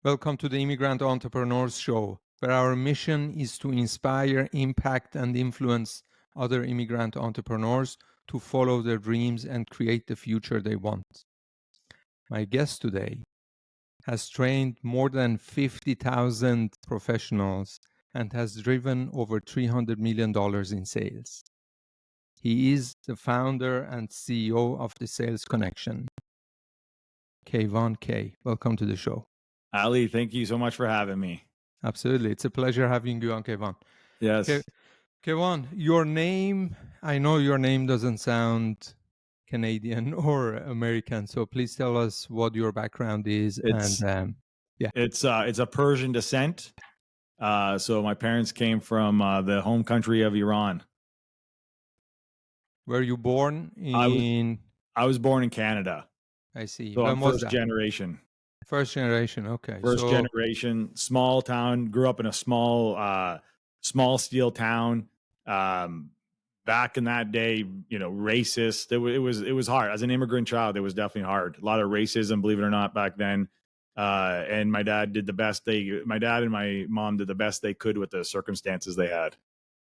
Welcome to the Immigrant Entrepreneurs Show, where our mission is to inspire, impact, and influence other immigrant entrepreneurs to follow their dreams and create the future they want. My guest today has trained more than 50,000 professionals and has driven over $300 million in sales. He is the founder and CEO of the Sales Connection. Kayvon Kay, welcome to the show. Ali, thank you so much for having me. Absolutely. It's a pleasure having you on, Kayvon. Yes. Kayvon, your name, I know your name doesn't sound Canadian or American, so please tell us what your background is. It's it's a Persian descent. So my parents came from the home country of Iran. Were you born I was in, I was born in Canada. I see, So I'm when was first that? generation. First generation, okay. First So, generation, small town, grew up in a small steel town. Back in that day, racist. It was hard. As an immigrant child, it was definitely hard. A lot of racism, believe it or not, back then. And my dad and my mom did the best they could with the circumstances they had.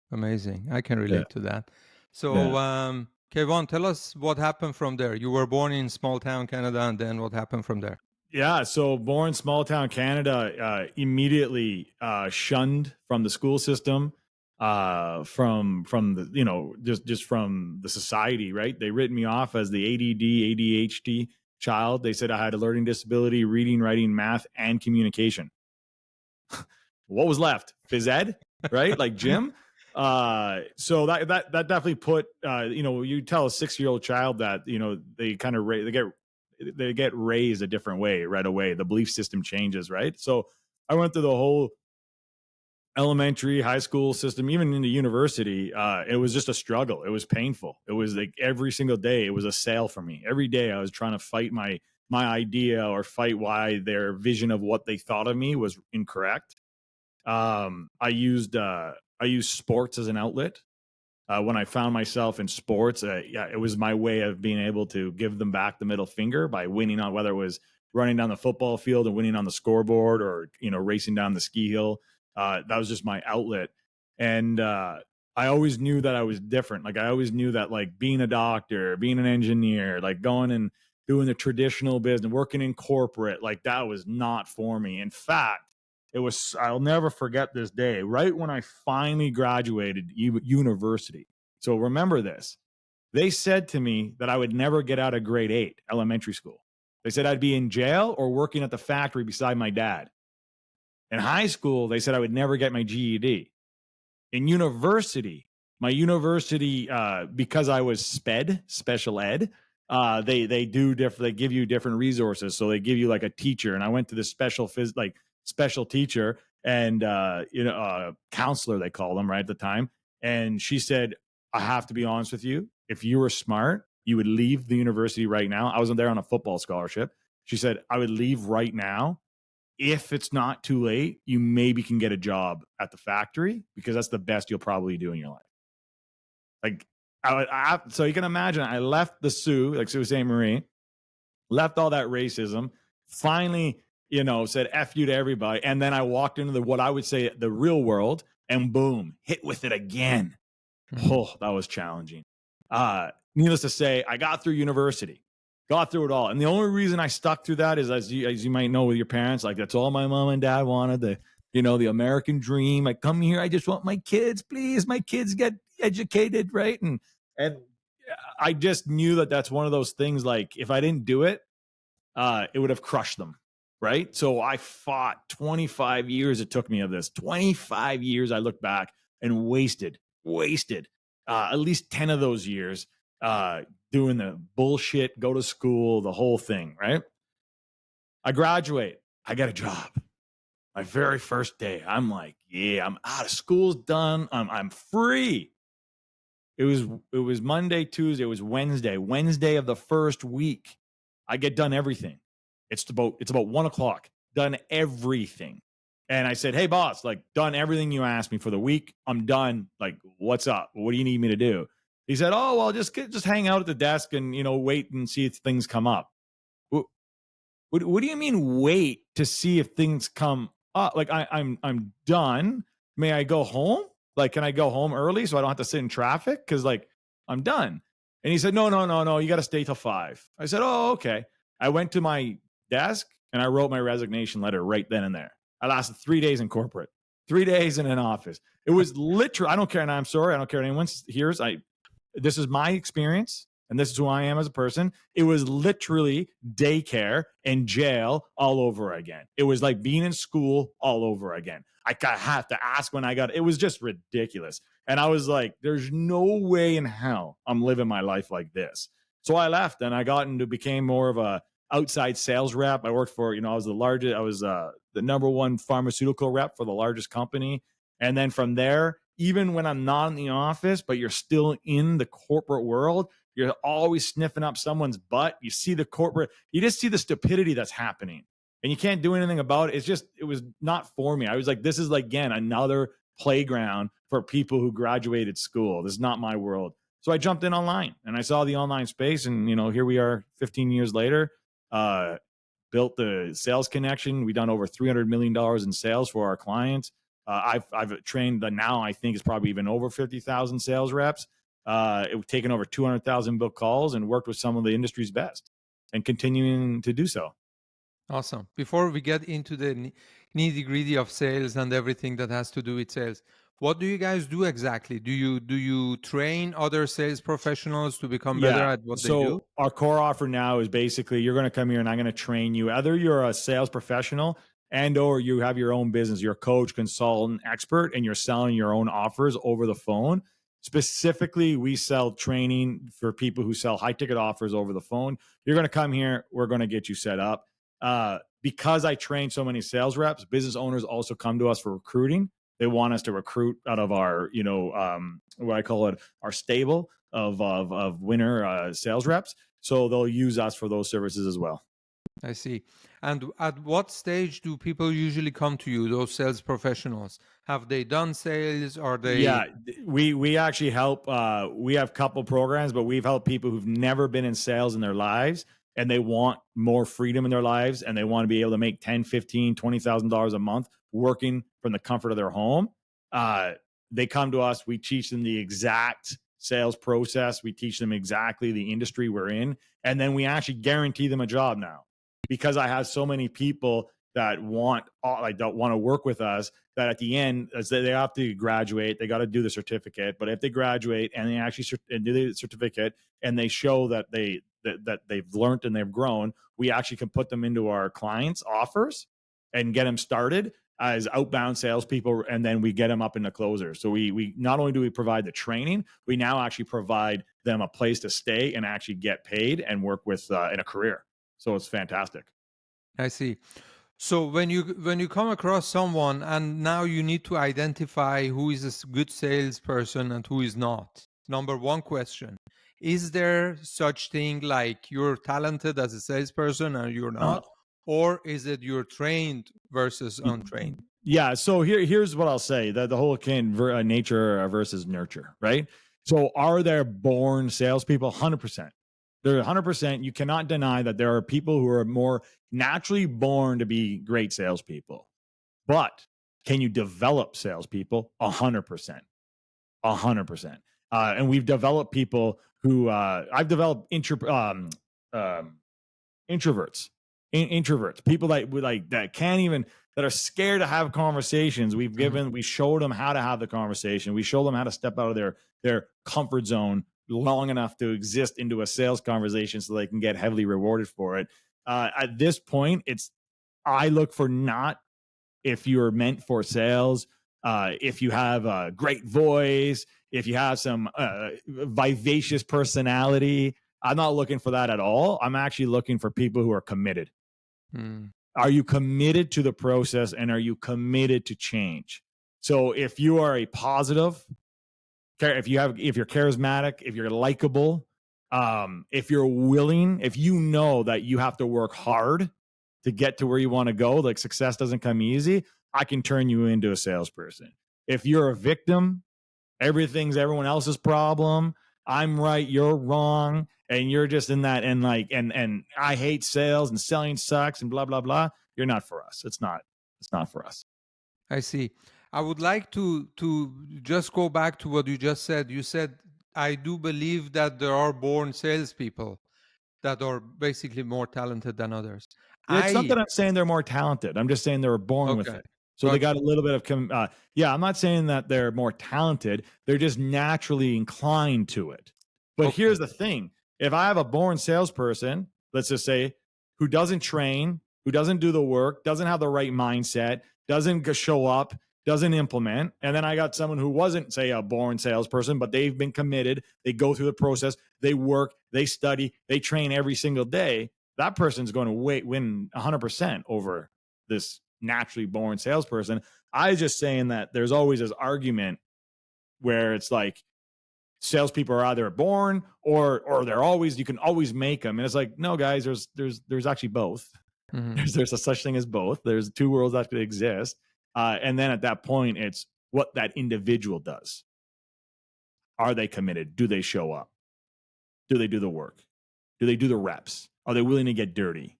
amazing. I can Yeah. relate to that. So, Yeah. Kayvon, tell us what happened from there. You were born in small town Canada, and then what happened from there? Yeah, so born small town Canada, immediately shunned from the school system, from the just from the society. Right, they written me off as the ADD ADHD child. They said I had a learning disability, reading, writing, math, and communication. What was left? Phys ed, right? Like gym. So that definitely put you tell a 6-year-old child that they kind of they get raised a different way right away. The belief system changes, right? So I went through the whole elementary, high school system, even into university. It was just a struggle. It was painful. It was like every single day, it was a sale for me. Every day I was trying to fight my idea or fight why their vision of what they thought of me was incorrect. I used sports as an outlet. When I found myself in sports, it was my way of being able to give them back the middle finger by winning on, whether it was running down the football field and winning on the scoreboard, or racing down the ski hill. That was just my outlet, and I always knew that I was different. Like I always knew that, like, being a doctor, being an engineer, like going and doing the traditional business, working in corporate, like that was not for me. In fact, I'll never forget this day, right when I finally graduated university. So remember this. They said to me that I would never get out of grade 8 elementary school. They said I'd be in jail or working at the factory beside my dad. In high school, they said I would never get my GED. In university, my university, because I was special ed, they give you different resources. So they give you like a teacher, and I went to this special teacher and counselor, they call them, right, at the time. And she said, I have to be honest with you. If you were smart, you would leave the university right now. I wasn't there on a football scholarship. She said, I would leave right now. If it's not too late, you maybe can get a job at the factory, because that's the best you'll probably do in your life. Like, so you can imagine, I left the Sioux, like Sault Ste. Marie, left all that racism, finally, said F you to everybody. And then I walked into what I would say the real world, and boom, hit with it again. Oh, that was challenging. Needless to say, I got through university, got through it all. And the only reason I stuck through that is, as you might know with your parents, like, that's all my mom and dad wanted, the American dream. I come here, I just want my kids, please, my kids get educated, right? And I just knew that that's one of those things, like, if I didn't do it, it would have crushed them, right? So I fought 25 years. It took me of this 25 years. I look back and wasted at least 10 of those years doing the bullshit, go to school, the whole thing, right? I graduate. I get a job. My very first day, I'm like, yeah, I'm out of school's done. I'm free. It was Monday, Tuesday, it was Wednesday of the first week. I get done everything. It's about 1:00, done everything. And I said, hey boss, like, done everything you asked me for the week. I'm done. Like, what's up? What do you need me to do? He said, oh, well, just hang out at the desk and, wait and see if things come up. What do you mean wait to see if things come up? Like I'm done. May I go home? Like, can I go home early so I don't have to sit in traffic? Because like I'm done. And he said, no, no, no, no. You got to stay till 5. I said, oh, okay. I went to my desk and I wrote my resignation letter right then and there. I lasted 3 days in corporate, 3 days in an office. It was literally, I don't care. And I'm sorry. I don't care what anyone hears. This is my experience and this is who I am as a person. It was literally daycare and jail all over again. It was like being in school all over again. I have to ask when I got it was just ridiculous. And I was like, there's no way in hell I'm living my life like this. So I left and I got into became more of a outside sales rep. I worked for, I was the number one pharmaceutical rep for the largest company. And then from there, even when I'm not in the office, but you're still in the corporate world, you're always sniffing up someone's butt. You see the corporate, you just see the stupidity that's happening and you can't do anything about it. It was not for me. I was like, this is like, again, another playground for people who graduated school. This is not my world. So I jumped in online and I saw the online space and, here we are 15 years later, built the sales connection. We've done over $300 million in sales for our clients. I've trained now I think it's probably even over 50,000 sales reps. It taken over 200,000 book calls and worked with some of the industry's best and continuing to do so. Awesome. Before we get into the nitty gritty of sales and everything that has to do with sales, what do you guys do exactly? Do you train other sales professionals to become better at what they do? Our core offer now is basically you're going to come here and I'm going to train you. Either you're a sales professional and or you have your own business, you're a coach, consultant, expert, and you're selling your own offers over the phone. Specifically, we sell training for people who sell high ticket offers over the phone. You're going to come here. We're going to get you set up. Because I train so many sales reps, business owners also come to us for recruiting. They want us to recruit out of our, what I call it, our stable of winner sales reps. So they'll use us for those services as well. I see. And at what stage do people usually come to you, those sales professionals? Have they done sales? Are they? Yeah, we actually help. We have a couple programs, but we've helped people who've never been in sales in their lives and they want more freedom in their lives and they want to be able to make $10,000, $15,000, $20,000 a month working from the comfort of their home. They come to us. We teach them the exact sales process. We teach them exactly the industry we're in. And then we actually guarantee them a job now because I have so many people that don't want to work with us that at the end they have to graduate. They got to do the certificate. But if they graduate and they actually do the certificate and they show that they've learned and they've grown, we actually can put them into our clients' offers and get them started as outbound salespeople, and then we get them up into closers. So we not only do we provide the training, we now actually provide them a place to stay and actually get paid and work with in a career. So it's fantastic. I see. So when you come across someone and now you need to identify who is a good salesperson and who is not. Number one question, is there such thing like you're talented as a salesperson and you're not? Or is it you're trained versus untrained? Yeah. So here's what I'll say: that the whole nature versus nurture, right? So are there born salespeople? 100%. They're 100%. You cannot deny that there are people who are more naturally born to be great salespeople. But can you develop salespeople? 100%. 100%. And we've developed people who I've developed introverts, people that can't even, that are scared to have conversations. We showed them how to have the conversation. We show them how to step out of their comfort zone long enough to exist into a sales conversation so they can get heavily rewarded for it. At this point, I look for not if you're meant for sales, if you have a great voice, if you have some vivacious personality. I'm not looking for that at all. I'm actually looking for people who are committed. Are you committed to the process and are you committed to change? So if you are a positive, if you're charismatic, if you're likable, if you're willing, if you know that you have to work hard to get to where you want to go, like success doesn't come easy, I can turn you into a salesperson. If you're a victim, everything's everyone else's problem, I'm right, you're wrong, and you're just in that, and like, and I hate sales and selling sucks and blah blah blah, you're not for us. It's not for us. I see. I would like to just go back to what you just said. You said, I do believe that there are born salespeople that are basically more talented than others. It's not I that I'm saying they're more talented. I'm just saying they were born with Okay, it. So they got got a you. little bit of yeah, I'm not saying that they're more talented. They're just naturally inclined to it. But Okay. here's the thing. If I have a born salesperson, let's just say, who doesn't train, who doesn't do the work, doesn't have the right mindset, doesn't show up, doesn't implement, and then I got someone who wasn't, say, a born salesperson, but they've been committed, they go through the process, they work, they study, they train every single day, that person's going to win 100% over this naturally born salesperson. I was just saying that there's always this argument where it's like salespeople are either born or they're always, you can always make them, and it's like, no, guys, there's actually both. Mhm. There's a such thing as both. There's two worlds that could exist, and then at that point, it's what that individual does. Are they committed? Do they show up? Do they do the work? Do they do the reps? Are they willing to get dirty?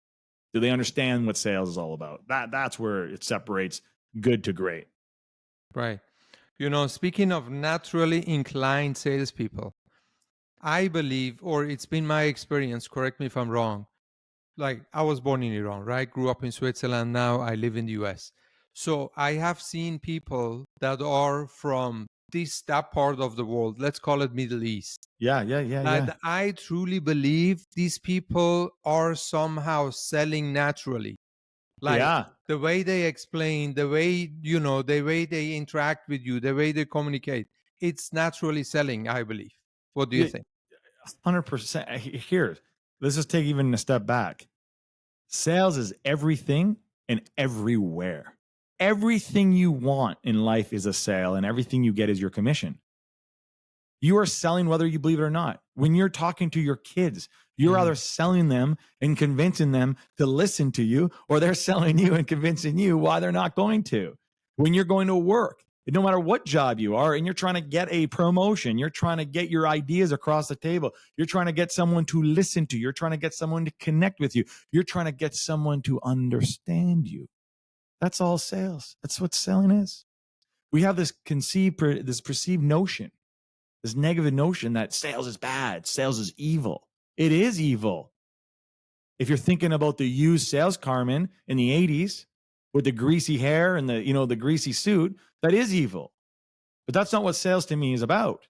Do they understand what sales is all about? That's where it separates good to great. Right. Speaking of naturally inclined salespeople, I believe, or it's been my experience, correct me if I'm wrong. Like, I was born in Iran, right? Grew up in Switzerland. Now I live in the US. So I have seen people that are from that part of the world. Let's call it Middle East. Yeah, yeah, yeah, yeah. And I truly believe these people are somehow selling naturally. Like, Yeah. the way they explain, the way they interact with you, the way they communicate, it's naturally selling, I believe. What do you Yeah, think? 100%. Here, let's just take even a step back. Sales is everything and everywhere. Everything you want in life is a sale, and everything you get is your commission. You are selling whether you believe it or not. When you're talking to your kids, you're Mhm. either selling them and convincing them to listen to you, or they're selling you and convincing you why they're not going to. When you're going to work, no matter what job you are, and you're trying to get a promotion, you're trying to get your ideas across the table, you're trying to get someone to listen to you, you're trying to get someone to connect with you, you're trying to get someone to understand you. That's all sales. That's what selling is. We have this perceived notion, this negative notion that sales is bad, sales is evil. It is evil. If you're thinking about the used sales Carmen in the 80s with the greasy hair and the greasy suit, that is evil. But that's not what sales to me is about.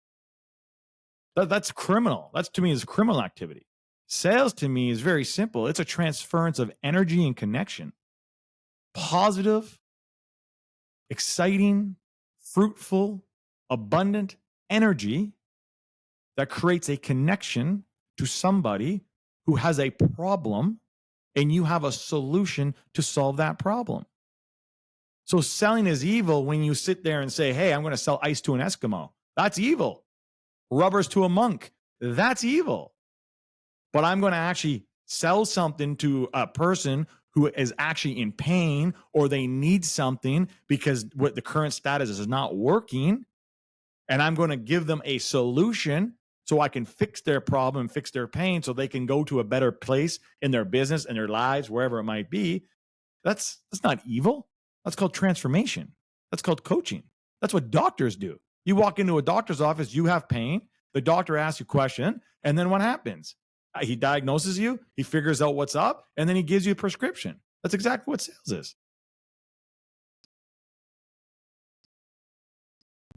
That's criminal. That's, to me, is criminal activity. Sales to me is very simple. It's a transference of energy and connection. Positive, exciting, fruitful, abundant energy that creates a connection to somebody who has a problem, and you have a solution to solve that problem. So selling is evil when you sit there and say, hey, I'm going to sell ice to an Eskimo. That's evil. Rubbers to a monk. That's evil. But I'm going to actually sell something to a person who is actually in pain, or they need something because what the current status is not working. And I'm going to give them a solution so I can fix their problem, fix their pain, so they can go to a better place in their business and their lives, wherever it might be. That's not evil. That's called transformation. That's called coaching. That's what doctors do. You walk into a doctor's office, you have pain. The doctor asks you a question, and then what happens? He diagnoses you, he figures out what's up, and then he gives you a prescription. That's exactly what sales is.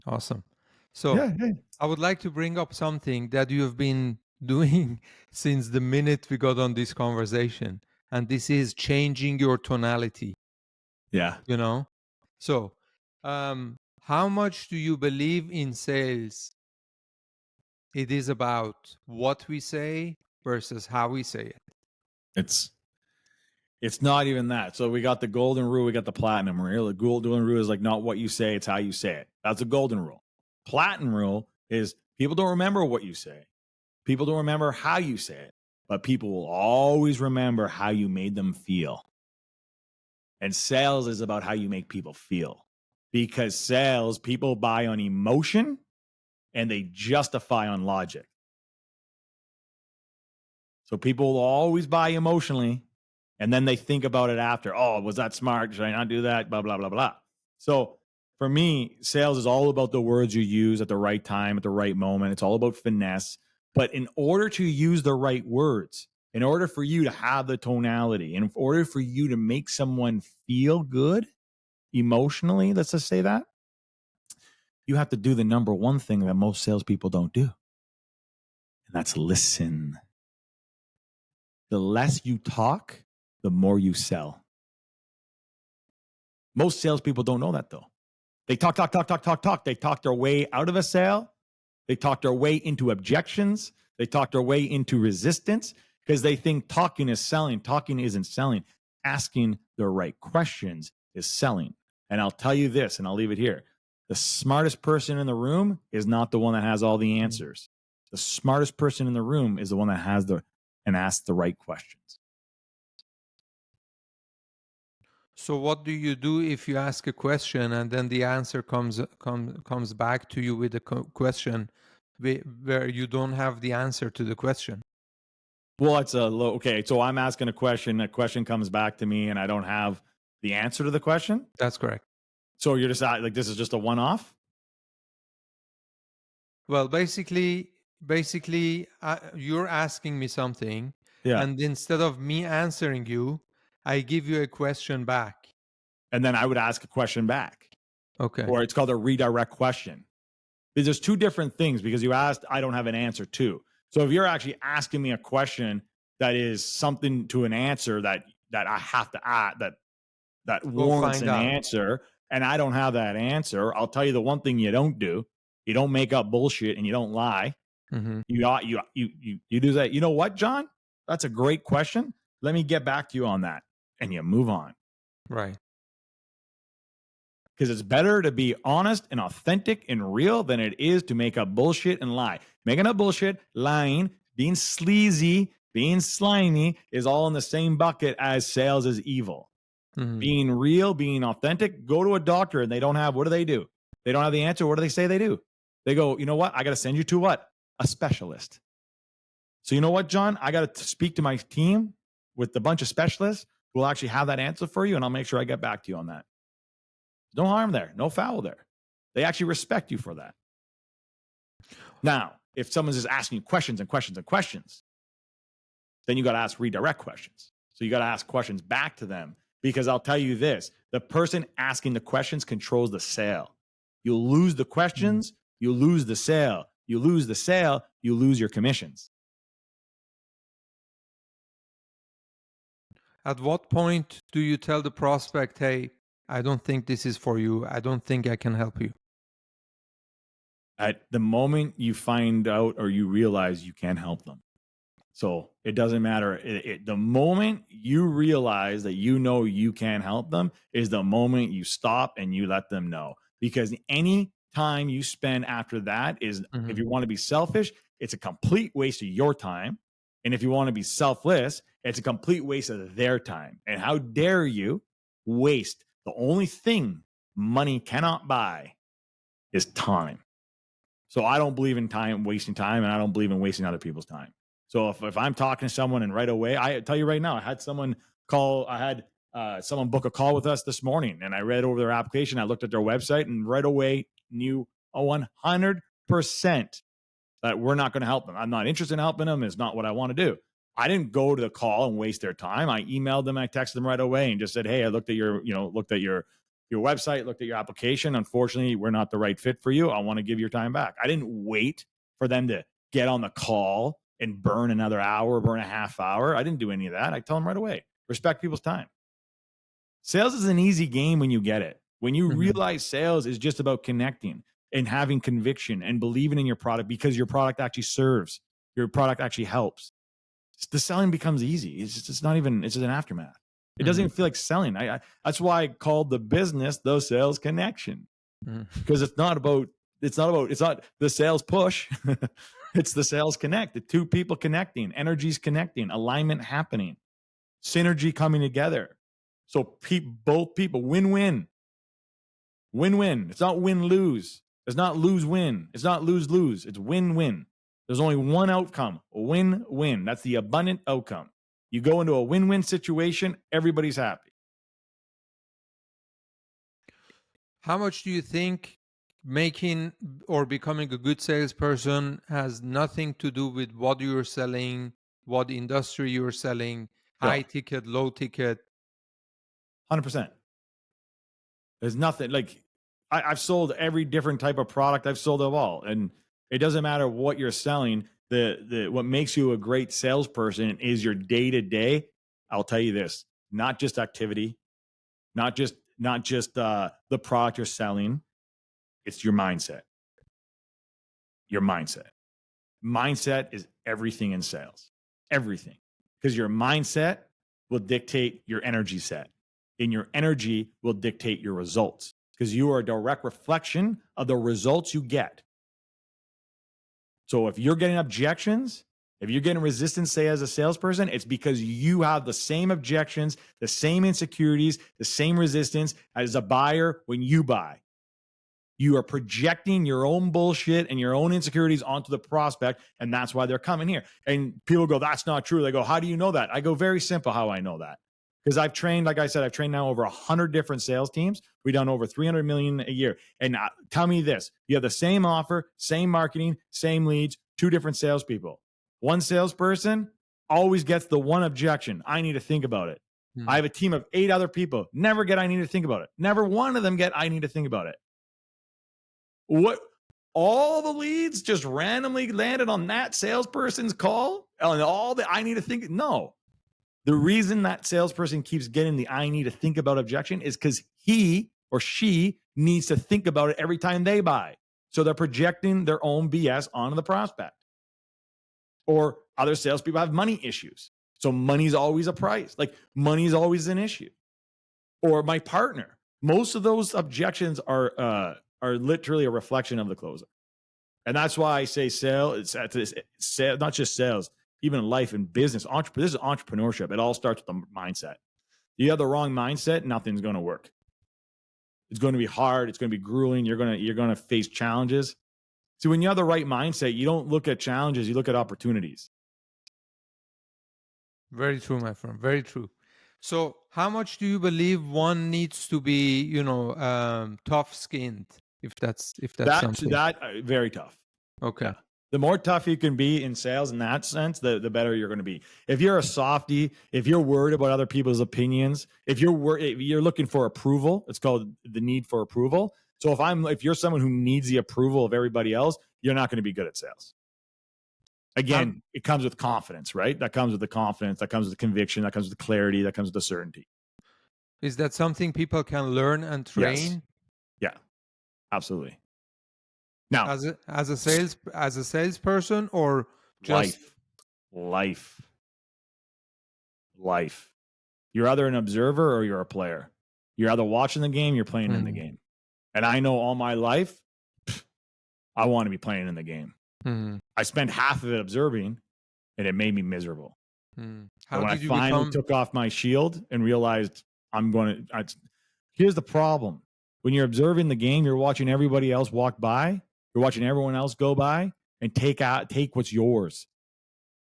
Awesome. So Yeah, yeah. I would like to bring up something that you have been doing since the minute we got on this conversation. And this is changing your tonality, Yeah. you know? So, how much do you believe in sales? It is about what we say versus how we say it. It's not even that. So we got the golden rule, we got the platinum rule. The golden rule is like not what you say, it's how you say it. That's a golden rule. Platinum rule is people don't remember what you say. People don't remember how you say it, but people will always remember how you made them feel. And sales is about how you make people feel. Because sales, people buy on emotion and they justify on logic. So people will always buy emotionally, and then they think about it after. Oh, was that smart? Should I not do that? Blah, blah, blah, blah. So for me, sales is all about the words you use at the right time, at the right moment. It's all about finesse. But in order to use the right words, in order for you to have the tonality, in order for you to make someone feel good emotionally, let's just say that, you have to do the number one thing that most salespeople don't do, and that's listen. The less you talk, the more you sell. Most salespeople don't know that, though. They talk. They talk their way out of a sale. They talk their way into objections. They talk their way into resistance because they think talking is selling. Talking isn't selling. Asking the right questions is selling. And I'll tell you this, and I'll leave it here. The smartest person in the room is not the one that has all the answers. The smartest person in the room is the one that has and asks the right questions. So what do you do if you ask a question and then the answer comes back to you with a question where you don't have the answer to the question? Well, it's okay. So I'm asking a question comes back to me, and I don't have the answer to the question. That's correct. So you're just like, this is just a one-off? Well, basically, you're asking me something, Yeah. and instead of me answering you, I give you a question back. And then I would ask a question back. Okay. Or it's called a redirect question. There's two different things because you asked, I don't have an answer to. So if you're actually asking me a question that is something to an answer that I have to add, that warrants an answer, and I don't have that answer, I'll tell you the one thing you don't do. You don't make up bullshit and you don't lie. Mm-hmm. You do that. You know what, John? That's a great question. Let me get back to you on that. And you move on. Right. Because it's better to be honest and authentic and real than it is to make up bullshit and lie. Making up bullshit, lying, being sleazy, being slimy is all in the same bucket as sales is evil. Mm-hmm. Being real, being authentic, go to a doctor and they don't have, what do? They don't have the answer. What do they say they do? They go, you know what? I got to send you to what? A specialist. So you know what, John? I got to speak to my team with a bunch of specialists who will actually have that answer for you, and I'll make sure I get back to you on that. No harm there. No foul there. They actually respect you for that. Now, if someone's just asking you questions and questions and questions, then you got to ask redirect questions. So you got to ask questions back to them, because I'll tell you this, the person asking the questions controls the sale. You'll lose the questions, you lose the sale. You lose the sale, you lose your commissions. At what point do you tell the prospect, hey, I don't think this is for you. I don't think I can help you? At the moment you find out or you realize you can't help them. So it doesn't matter. The moment you realize that you know you can't help them is the moment you stop and you let them know. Because any time you spend after that is, if you want to be selfish, it's a complete waste of your time. And if you want to be selfless, it's a complete waste of their time. And how dare you waste the only thing money cannot buy is time. So I don't believe in wasting time, and I don't believe in wasting other people's time. So if I'm talking to someone and right away, I tell you right now, I had someone someone book a call with us this morning, and I read over their application. I looked at their website and right away knew 100% that we're not going to help them. I'm not interested in helping them. It's not what I want to do. I didn't go to the call and waste their time. I emailed them. I texted them right away and just said, hey, I looked at your website, looked at your application. Unfortunately, we're not the right fit for you. I want to give your time back. I didn't wait for them to get on the call and burn another hour, burn a half hour. I didn't do any of that. I tell them right away, respect people's time. Sales is an easy game when you get it. When you realize sales is just about connecting and having conviction and believing in your product because your product actually serves, your product actually helps. The selling becomes easy. It's just an aftermath. It doesn't even feel like selling. That's why I called the business the sales connection, because it's not the sales push. It's the sales connect, the two people connecting, energies connecting, alignment happening, synergy coming together. So both people win-win. Win-win. It's not win-lose. It's not lose-win. It's not lose-lose. It's win-win. There's only one outcome, win-win. That's the abundant outcome. You go into a win-win situation, everybody's happy. How much do you think making or becoming a good salesperson has nothing to do with what you're selling, what industry you're selling, high No. ticket, low ticket? 100%. There's nothing like I've sold every different type of product. I've sold them all. And it doesn't matter what you're selling. What makes you a great salesperson is your day-to-day. I'll tell you this, not just activity, not just the product you're selling. It's your mindset. Your mindset. Mindset is everything in sales. Everything. Because your mindset will dictate your energy set. And your energy will dictate your results. Because you are a direct reflection of the results you get. So if you're getting objections, if you're getting resistance, say as a salesperson, it's because you have the same objections, the same insecurities, the same resistance as a buyer when you buy. You are projecting your own bullshit and your own insecurities onto the prospect, and that's why they're coming here. And people go, that's not true. They go, how do you know that? I go, very simple how I know that. Because I've trained, like I said, I've trained now over 100 different sales teams. We've done over 300 million a year. And tell me this, you have the same offer, same marketing, same leads, two different salespeople. One salesperson always gets the one objection. I need to think about it. I have a team of 8 other people. Never get, I need to think about it. Never one of them get, I need to think about it. What? All the leads just randomly landed on that salesperson's call? And all the, I need to think, no. The reason that salesperson keeps getting the I need to think about objection is because he or she needs to think about it every time they buy. So they're projecting their own BS onto the prospect. Or other salespeople have money issues. So money's always a price. Like money's always an issue. Or my partner. Most of those objections are literally a reflection of the closer. And that's why I say sales, it's not just sales, even in life and business. This is entrepreneurship. It all starts with the mindset. You have the wrong mindset, nothing's going to work. It's going to be hard. It's going to be grueling. You're going to face challenges. So when you have the right mindset, you don't look at challenges, you look at opportunities. Very true, my friend. Very true. So how much do you believe one needs to be, tough-skinned? If that's something. Very tough. Okay. Yeah. The more tough you can be in sales in that sense, the better you're going to be. If you're a softie, if you're worried about other people's opinions, if you're looking for approval, it's called the need for approval. So if you're someone who needs the approval of everybody else, you're not going to be good at sales. Again, it comes with confidence, right? That comes with the confidence, that comes with the conviction, that comes with the clarity, that comes with the certainty. Is that something people can learn and train? Yes. Yeah, absolutely. Now, as a salesperson, or just life. You're either an observer or you're a player. You're either watching the game, you're playing in the game. And I know all my life, I want to be playing in the game. I spent half of it observing, and it made me miserable. How when did I finally took off my shield and realized here's the problem. When you're observing the game, you're watching everybody else walk by. You're watching everyone else go by and take what's yours.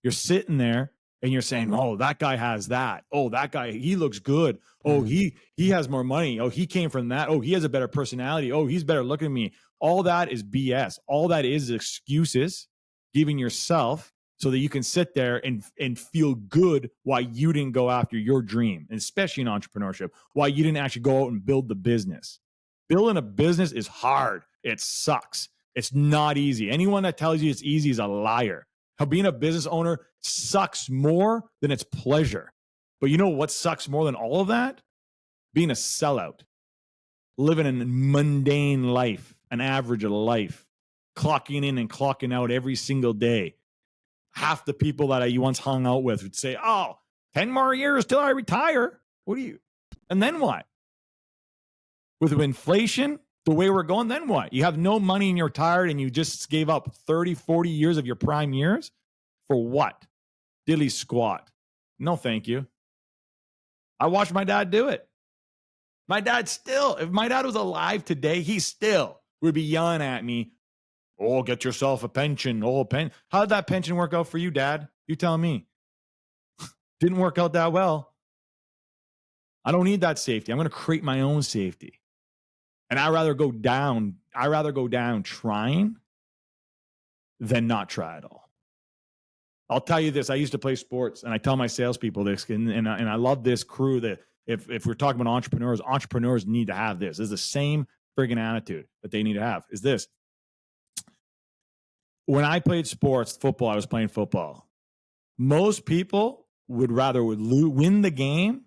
You're sitting there and you're saying, oh, that guy has that. Oh, that guy, he looks good. Oh, he has more money. Oh, he came from that. Oh, he has a better personality. Oh, he's better looking at me. All that is BS. All that is excuses giving yourself so that you can sit there and feel good why you didn't go after your dream, and especially in entrepreneurship, why you didn't actually go out and build the business. Building a business is hard. It sucks. It's not easy. Anyone that tells you it's easy is a liar. How being a business owner sucks more than its pleasure. But you know what sucks more than all of that? Being a sellout. Living a mundane life, an average of life. Clocking in and clocking out every single day. Half the people that you once hung out with would say, 10 more years till I retire. And then what? With inflation, the way we're going, then what? You have no money and you're tired and you just gave up 30, 40 years of your prime years? For what? Diddly squat. No, thank you. I watched my dad do it. My dad if my dad was alive today, he still would be yelling at me, Oh, get yourself a pension. Oh, how did that pension work out for you, Dad? You tell me. Didn't work out that well. I don't need that safety. I'm going to create my own safety. And I'd rather go down trying than not try at all. I'll tell you this. I used to play sports, and I tell my salespeople this, and I love this crew that if we're talking about entrepreneurs need to have this. This is the same friggin' attitude that they need to have, is this. When I played sports, football, I was playing football. Most people would rather win the game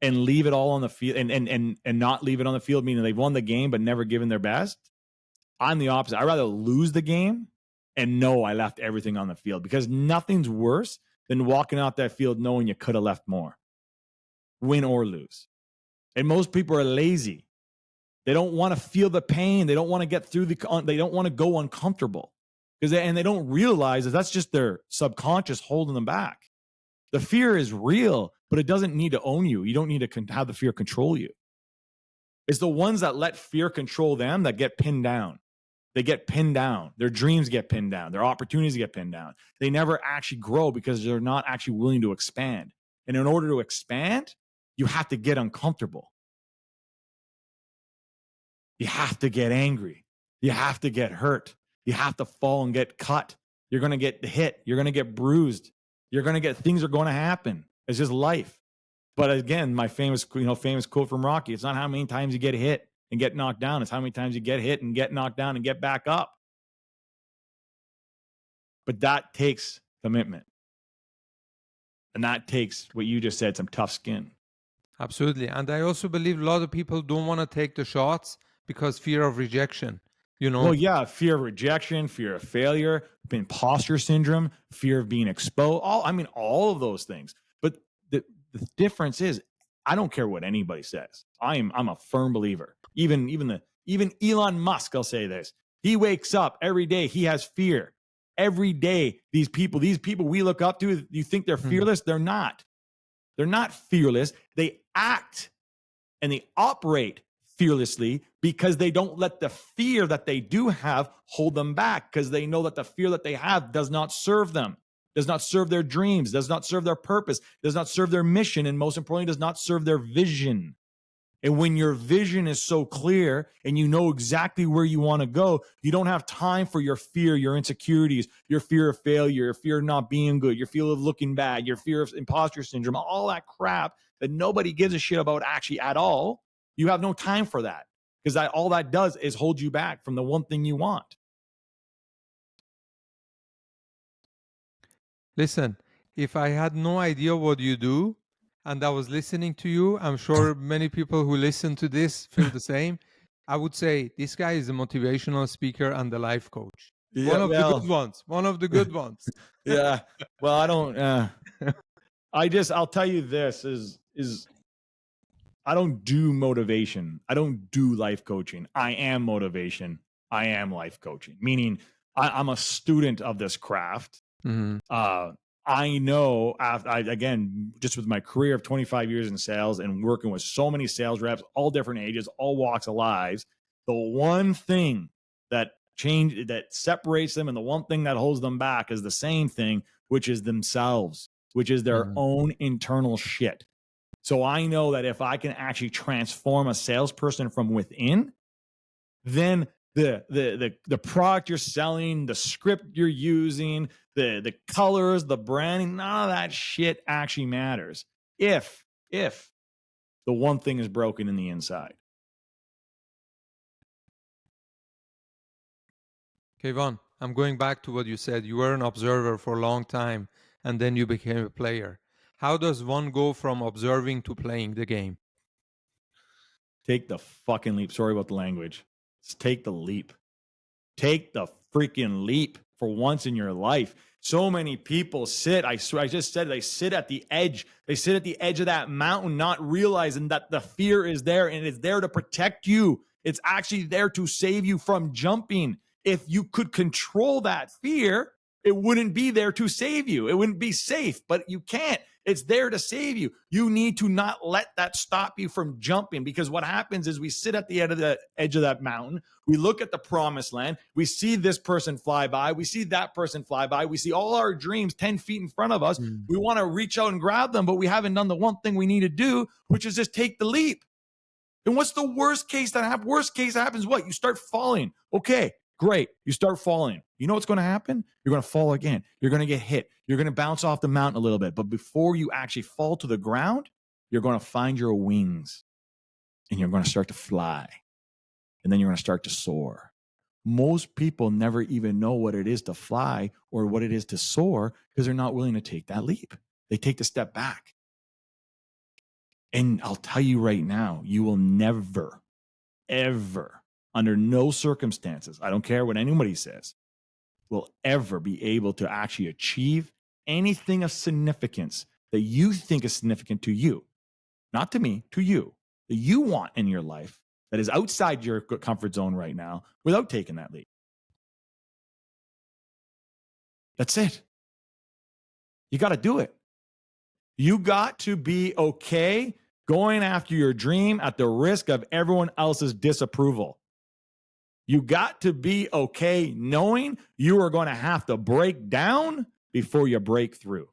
and leave it all on the field and not leave it on the field, meaning they've won the game but never given their best. I'm the opposite. I'd rather lose the game and know I left everything on the field, because nothing's worse than walking out that field knowing you could have left more, win or lose. And most people are lazy. They don't want to feel the pain. They don't want to get through they don't want to go uncomfortable, and they don't realize that that's just their subconscious holding them back. The fear is real, but it doesn't need to own you. You don't need to have the fear control you. It's the ones that let fear control them that get pinned down. They get pinned down. Their dreams get pinned down. Their opportunities get pinned down. They never actually grow because they're not actually willing to expand. And in order to expand, you have to get uncomfortable. You have to get angry. You have to get hurt. You have to fall and get cut. You're going to get hit. You're going to get bruised. Things are going to happen. It's just life. But again, my famous quote from Rocky, it's not how many times you get hit and get knocked down. It's how many times you get hit and get knocked down and get back up. But that takes commitment. And that takes what you just said, some tough skin. Absolutely. And I also believe a lot of people don't want to take the shots because fear of rejection. Well, yeah, fear of rejection, fear of failure, imposter syndrome, fear of being exposed, all of those things. But the difference is, I don't care what anybody says. I'm a firm believer. Even Elon Musk, I'll say this. He wakes up every day, he has fear. Every day, these people we look up to, you think they're fearless? They're not. They're not fearless. They act and they operate fearlessly because they don't let the fear that they do have hold them back, because they know that the fear that they have does not serve them, does not serve their dreams, does not serve their purpose, does not serve their mission, and most importantly, does not serve their vision. And when your vision is so clear and you know exactly where you want to go, you don't have time for your fear, your insecurities, your fear of failure, your fear of not being good, your fear of looking bad, your fear of imposter syndrome, all that crap that nobody gives a shit about actually at all. You have no time for that, because all that does is hold you back from the one thing you want. Listen, if I had no idea what you do and I was listening to you, I'm sure many people who listen to this feel the same. I would say this guy is a motivational speaker and a life coach. Yeah, one of the good ones. Yeah. Well, I don't, I'll tell you this is I don't do motivation. I don't do life coaching. I am motivation. I am life coaching, meaning I'm a student of this craft. Mm-hmm. I know, again, just with my career of 25 years in sales and working with so many sales reps, all different ages, all walks of lives, the one thing that separates them and the one thing that holds them back is the same thing, which is themselves, which is their own internal shit. So I know that if I can actually transform a salesperson from within, then the product you're selling, the script you're using, the colors, the branding, none of that shit actually matters if the one thing is broken in the inside. Kayvon, I'm going back to what you said. You were an observer for a long time and then you became a player. How does one go from observing to playing the game? Take the fucking leap. Sorry about the language. Just take the leap. Take the freaking leap for once in your life. So many people sit, I just said, they sit at the edge. They sit at the edge of that mountain, not realizing that the fear is there and it's there to protect you. It's actually there to save you from jumping. If you could control that fear, It wouldn't be there to save you. It wouldn't be safe, but you can't. It's there to save you. You need to not let that stop you from jumping, because what happens is we sit at the edge of that mountain. We look at the promised land. We see this person fly by. We see that person fly by. We see all our dreams 10 feet in front of us. We want to reach out and grab them, but we haven't done the one thing we need to do, which is just take the leap. And what's the worst case that happens? Worst case happens what? You start falling. Okay, great. You start falling. You know what's going to happen? You're going to fall again. You're going to get hit. You're going to bounce off the mountain a little bit. But before you actually fall to the ground, you're going to find your wings and you're going to start to fly. And then you're going to start to soar. Most people never even know what it is to fly or what it is to soar because they're not willing to take that leap. They take the step back. And I'll tell you right now, you will never, ever, under no circumstances, I don't care what anybody says, will ever be able to actually achieve anything of significance that you think is significant to you, not to me, to you, that you want in your life that is outside your comfort zone right now without taking that leap. That's it. You got to do it. You got to be okay going after your dream at the risk of everyone else's disapproval. You got to be okay knowing you are going to have to break down before you break through.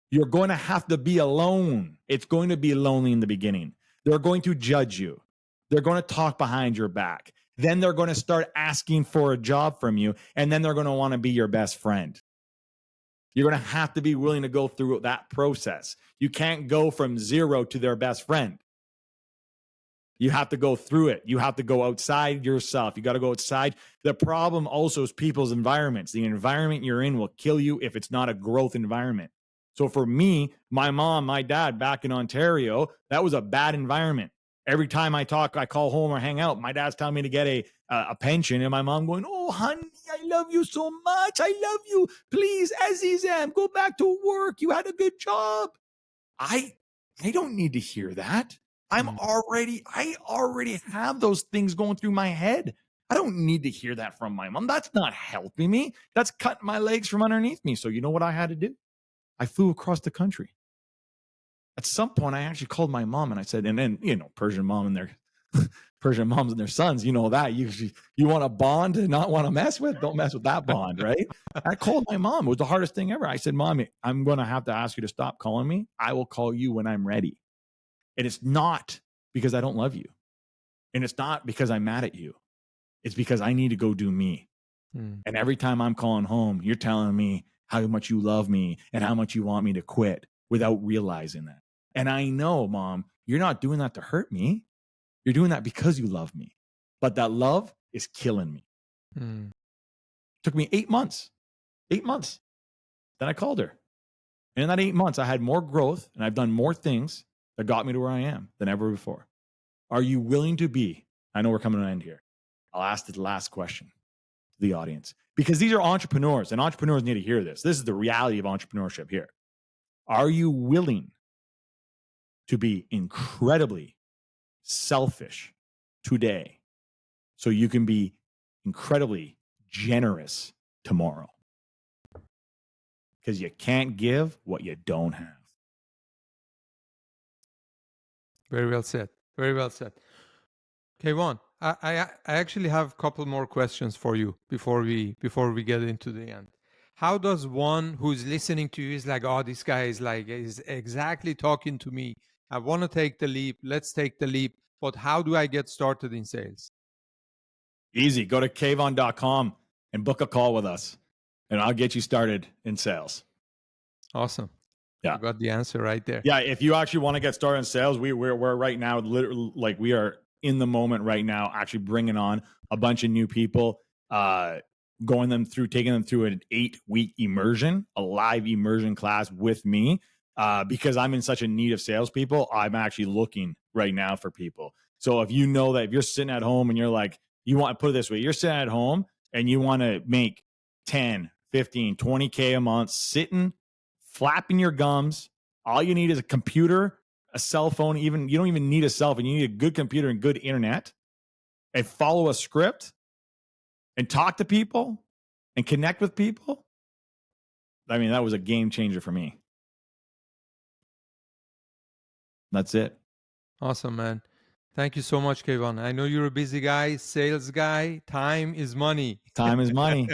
You're going to have to be alone. It's going to be lonely in the beginning. They're going to judge you. They're going to talk behind your back. Then they're going to start asking for a job from you, and then they're going to want to be your best friend. You're going to have to be willing to go through that process. You can't go from zero to their best friend. You have to go through it. You have to go outside yourself. You got to go outside. The problem also is people's environments. The environment you're in will kill you if it's not a growth environment. So for me, my mom, my dad back in Ontario, that was a bad environment. Every time I call home or hang out, my dad's telling me to get a pension, and my mom going, "Oh, honey, I love you so much. I love you. Please, Azizam, go back to work. You had a good job." I don't need to hear that. I already have those things going through my head. I don't need to hear that from my mom. That's not helping me. That's cutting my legs from underneath me. So you know what I had to do? I flew across the country. At some point, I actually called my mom and I said, and then, Persian moms and their sons, you know that. You want a bond to not want to mess with? Don't mess with that bond, right? I called my mom. It was the hardest thing ever. I said, "Mommy, I'm going to have to ask you to stop calling me. I will call you when I'm ready." And it's not because I don't love you. And it's not because I'm mad at you. It's because I need to go do me. And every time I'm calling home, you're telling me how much you love me and how much you want me to quit without realizing that. And I know, Mom, you're not doing that to hurt me. You're doing that because you love me. But that love is killing me. Took me 8 months. 8 months. Then I called her. And in that 8 months, I had more growth and I've done more things that got me to where I am than ever before. Are you willing to be? I know we're coming to an end here. I'll ask the last question to the audience, because these are entrepreneurs and entrepreneurs need to hear this. This is the reality of entrepreneurship here. Are you willing to be incredibly selfish today so you can be incredibly generous tomorrow? Because you can't give what you don't have. Very well said. Very well said. Kayvon, I actually have a couple more questions for you before we get into the end. How does one who's listening to you is like, "Oh, this guy is exactly talking to me. I want to take the leap. Let's take the leap. But how do I get started in sales?" Easy. Go to kayvon.com and book a call with us, and I'll get you started in sales. Awesome. Yeah. You got the answer right there. Yeah. If you actually want to get started in sales, we're right now, literally, like, we are in the moment right now, actually bringing on a bunch of new people, taking them through an 8-week immersion, a live immersion class with me, because I'm in such a need of salespeople. I'm actually looking right now for people. So if you know that if you're sitting at home and you're like, you want to put it this way, you're sitting at home and you want to make 10, 15, 20K a month, sitting, flapping your gums. All you need is a computer, a cell phone. You don't even need a cell phone. You need a good computer and good internet, and follow a script and talk to people and connect with people, I mean, that was a game changer for me. That's it. Awesome, man. Thank you so much, Kayvon. I know you're a busy guy, sales guy. Time is money. Time is money.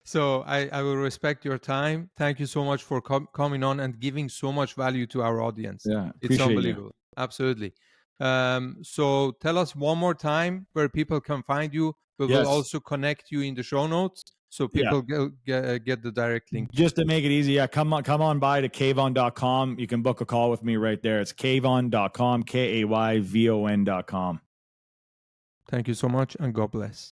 So I will respect your time. Thank you so much for coming on and giving so much value to our audience. Yeah, It's appreciate unbelievable. Absolutely. So tell us one more time where people can find you. We will Yes. also connect you in the show notes so people get the direct link. Just to make it easy, come on by to kayvon.com. You can book a call with me right there. It's kayvon.com, KAYVON.com. Thank you so much, and God bless.